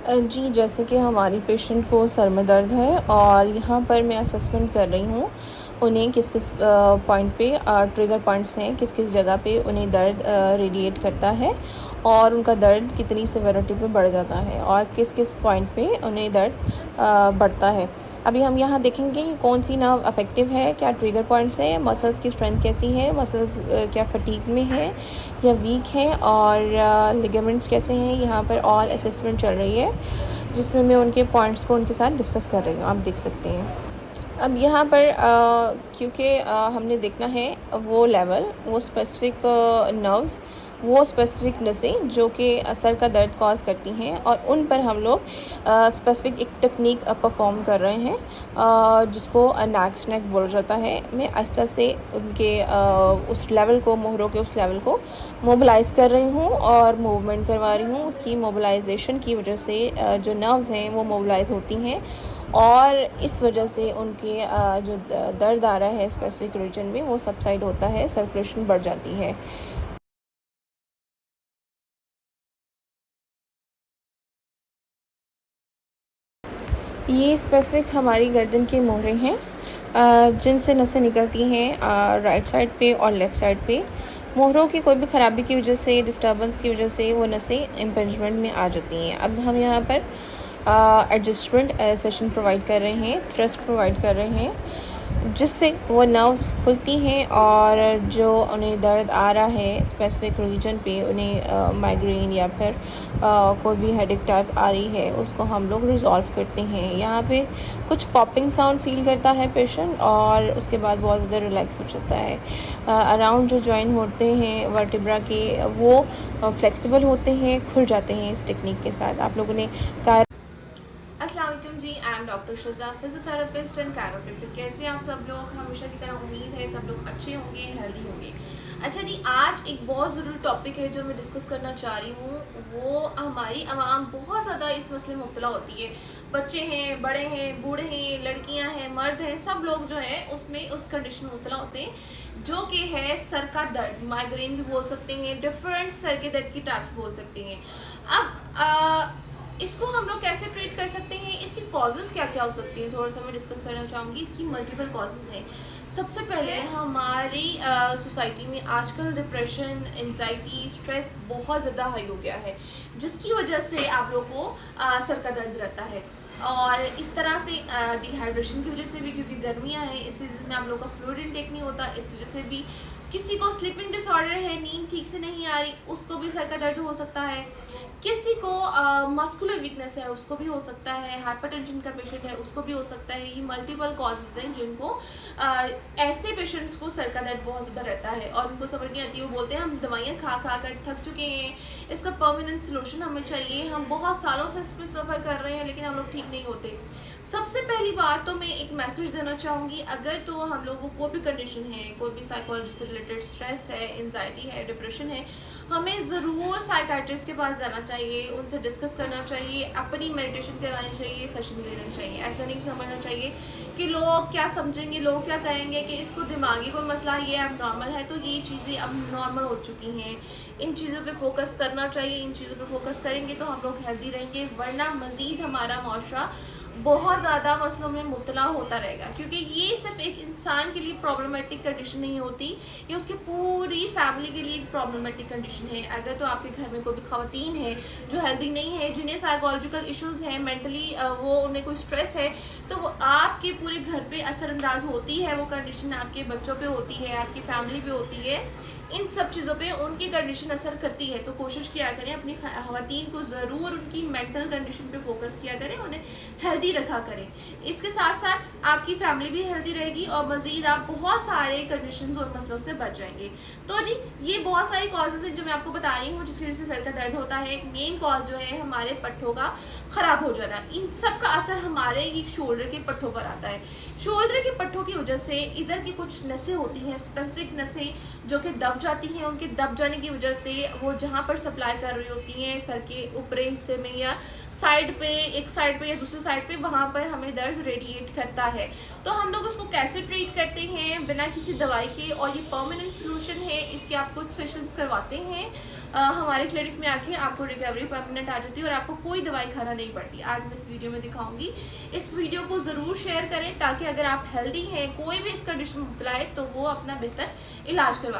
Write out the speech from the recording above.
जी, जैसे कि हमारी पेशेंट को सर में दर्द है और यहाँ पर मैं असेसमेंट कर रही हूँ उन्हें किस किस पॉइंट पे ट्रिगर पॉइंट्स हैं, किस किस जगह पे उन्हें दर्द रेडिएट करता है और उनका दर्द कितनी सेवेरिटी पे बढ़ जाता है और किस किस पॉइंट पे उन्हें दर्द बढ़ता है। अभी हम यहाँ देखेंगे कि कौन सी नर्व अफेक्टिव है, क्या ट्रिगर पॉइंट्स हैं, मसल्स की स्ट्रेंथ कैसी है, मसल्स क्या फटीग में है या वीक हैं और लिगामेंट्स कैसे हैं। यहाँ पर ऑल असेसमेंट चल रही है जिसमें मैं उनके पॉइंट्स को उनके साथ डिस्कस कर रही हूँ, आप देख सकते हैं। अब यहाँ पर क्योंकि हमने देखना है वो लेवल, वो स्पेसिफ़िक नर्व्स, वो स्पेसिफ़िक नसें जो कि सर का दर्द कॉज करती हैं और उन पर हम लोग स्पेसिफ़िक एक टेक्निक परफॉर्म कर रहे हैं जिसको नेक स्नैक बोला जाता है। मैं आस्ते से उनके उस लेवल को, मोहरों के उस लेवल को मोबिलाइज़ कर रही हूँ और मूवमेंट करवा रही हूँ। उसकी मोबिलाइजेशन की वजह से जो नर्व्स हैं वो मोबिलाइज़ होती हैं और इस वजह से उनके जो दर्द आ रहा है स्पेसिफिक रीजन में वो सबसाइड होता है, सर्कुलेशन बढ़ जाती है। ये स्पेसिफिक हमारी गर्दन के मोहरे हैं जिनसे नसें निकलती हैं राइट साइड पे और लेफ़्ट साइड पे। मोहरों की कोई भी ख़राबी की वजह से, डिस्टर्बेंस की वजह से वो नसें इम्पिंजमेंट में आ जाती हैं। अब हम यहाँ पर एडजस्टमेंट सेशन प्रोवाइड कर रहे हैं, थ्रस्ट प्रोवाइड कर रहे हैं जिससे वो नर्व्स खुलती हैं और जो उन्हें दर्द आ रहा है स्पेसिफिक रीजन पे, उन्हें माइग्रेन या फिर कोई भी हेडेक टाइप आ रही है उसको हम लोग रिज़ॉल्व करते हैं। यहाँ पे कुछ पॉपिंग साउंड फील करता है पेशेंट और उसके बाद बहुत ज़्यादा रिलैक्स हो जाता है। अराउंड जो जॉइंट होते हैं वर्टिब्रा के वो फ्लेक्सिबल होते हैं, खुल जाते हैं इस टेक्निक के साथ। आप लोगों ने अस्सलाम वालेकुम जी, I am doctor Shuja, physiotherapist and chiropractor. कैसे हैं आप सब लोग? हमेशा की तरह उम्मीद है सब लोग अच्छे होंगे, हेल्दी होंगे। अच्छा जी, आज एक बहुत ज़रूरी टॉपिक है जो मैं डिस्कस करना चाह रही हूँ। वो हमारी आवाम बहुत ज़्यादा इस मसले में मुब्तला होती है। बच्चे हैं, बड़े हैं, बूढ़े हैं, लड़कियां हैं, मर्द हैं, सब लोग जो है उसमें उस कंडीशन में मुब्तला होते हैं जो कि है सर का दर्द। माइग्रेन भी बोल सकते हैं, डिफरेंट सर के दर्द की टाइप्स बोल सकते हैं। अब इसको हम लोग कैसे ट्रीट कर सकते हैं, इसकी कॉजेज़ क्या क्या हो सकती हैं, थोड़ा सा मैं डिस्कस करना चाहूँगी। इसकी मल्टीपल कॉजेज़ हैं। सबसे पहले हमारी सोसाइटी में आजकल डिप्रेशन, एंजाइटी, स्ट्रेस बहुत ज़्यादा हाई हो गया है जिसकी वजह से आप लोगों को सर का दर्द रहता है। और इस तरह से डिहाइड्रेशन की वजह से भी, क्योंकि गर्मियाँ हैं, इस सीज़न में आप लोगों का फ्लूइड इनटेक नहीं होता, इस वजह से भी। किसी को स्लीपिंग डिसऑर्डर है, नींद ठीक से नहीं आ रही, उसको भी सर का दर्द हो सकता है। किसी को मस्कुलर वीकनेस है, उसको भी हो सकता है। हाइपरटेंशन का पेशेंट है, उसको भी हो सकता है। ये मल्टीपल कॉजेज़ हैं जिनको ऐसे पेशेंट्स को सर का दर्द बहुत ज़्यादा रहता है और उनको समझ नहीं आती। वो बोलते हैं हम दवाइयाँ खा खा कर थक चुके हैं, इसका परमानेंट सोल्यूशन हमें चाहिए, हम बहुत सालों से इस पर सफ़र कर रहे हैं लेकिन हम लोग ठीक नहीं होते। सबसे पहली बात तो मैं एक मैसेज देना चाहूँगी, अगर तो हम लोगों को कोई भी कंडीशन है, कोई भी साइकोलॉजी से रिलेटेड स्ट्रेस है, एंजाइटी है, डिप्रेशन है, हमें ज़रूर साइकाट्रिस्ट के पास जाना चाहिए, उनसे डिस्कस करना चाहिए, अपनी मेडिटेशन करवानी चाहिए, सेशन लेना चाहिए। ऐसा नहीं समझना चाहिए कि लोग क्या समझेंगे, लोग क्या कहेंगे कि इसको दिमागी कोई मसला, ये अब नॉर्मल है, तो ये चीज़ें अब नॉर्मल हो चुकी हैं। इन चीज़ों पे फोकस करना चाहिए। इन चीज़ों पे फोकस करेंगे तो हम लोग हेल्दी रहेंगे, वरना मज़ीद हमारा माशरा बहुत ज़्यादा मसलों में मुब्तला होता रहेगा। क्योंकि ये सिर्फ एक इंसान के लिए प्रॉब्लमेटिक कंडीशन नहीं होती, ये उसकी पूरी फैमिली के लिए एक प्रॉब्लमेटिक कंडीशन है। अगर तो आपके घर में कोई भी ख़वातीन है जो हेल्दी नहीं है, जिन्हें साइकोलॉजिकल इश्यूज़ हैं, मेंटली वो उन्हें कोई स्ट्रेस है, तो वो आपके पूरे घर पे असरअंदाज होती है। वो कंडीशन आपके बच्चों पे होती है, आपकी फैमिली पे होती है। इन सब चीज़ों पे उनकी कंडीशन असर करती है। तो कोशिश किया करें अपनी ख़वातीन को ज़रूर उनकी मेंटल कंडीशन पे फोकस किया करें, उन्हें हेल्दी रखा करें। इसके साथ साथ आपकी फैमिली भी हेल्दी रहेगी और मज़ीद आप बहुत सारे कंडीशंस और मसलों से बच जाएंगे। तो जी, ये बहुत सारी कॉजेज़ हैं जो मैं आपको बता रही हूँ जिसकी वजह से सर का दर्द होता है। एक मेन कॉज जो है हमारे पट्ठों का ख़राब हो जाना। इन सब का असर हमारे ये शोल्डर के पट्ठों पर आता है। शोल्डर के पट्ठों की वजह से इधर की कुछ नसें होती हैं, स्पेसिफिक नसें जो कि दब जाती हैं। उनके दब जाने की वजह से वो जहाँ पर सप्लाई कर रही होती हैं सर के ऊपरी हिस्से में या साइड पे, एक साइड पे या दूसरी साइड पे, वहाँ पर हमें दर्द रेडिएट करता है। तो हम लोग उसको कैसे ट्रीट करते हैं बिना किसी दवाई के, और ये परमानेंट सोल्यूशन है, इसके आप कुछ सेशंस करवाते हैं हमारे क्लिनिक में आके, आपको रिकवरी परमानेंट आ जाती है और आपको कोई दवाई खाना नहीं पड़ती। आज मैं इस वीडियो में दिखाऊंगी। इस वीडियो को ज़रूर शेयर करें ताकि अगर आप हेल्दी हैं, कोई भी इस कंडीशन में मुब्तला है, तो वो अपना बेहतर इलाज करवा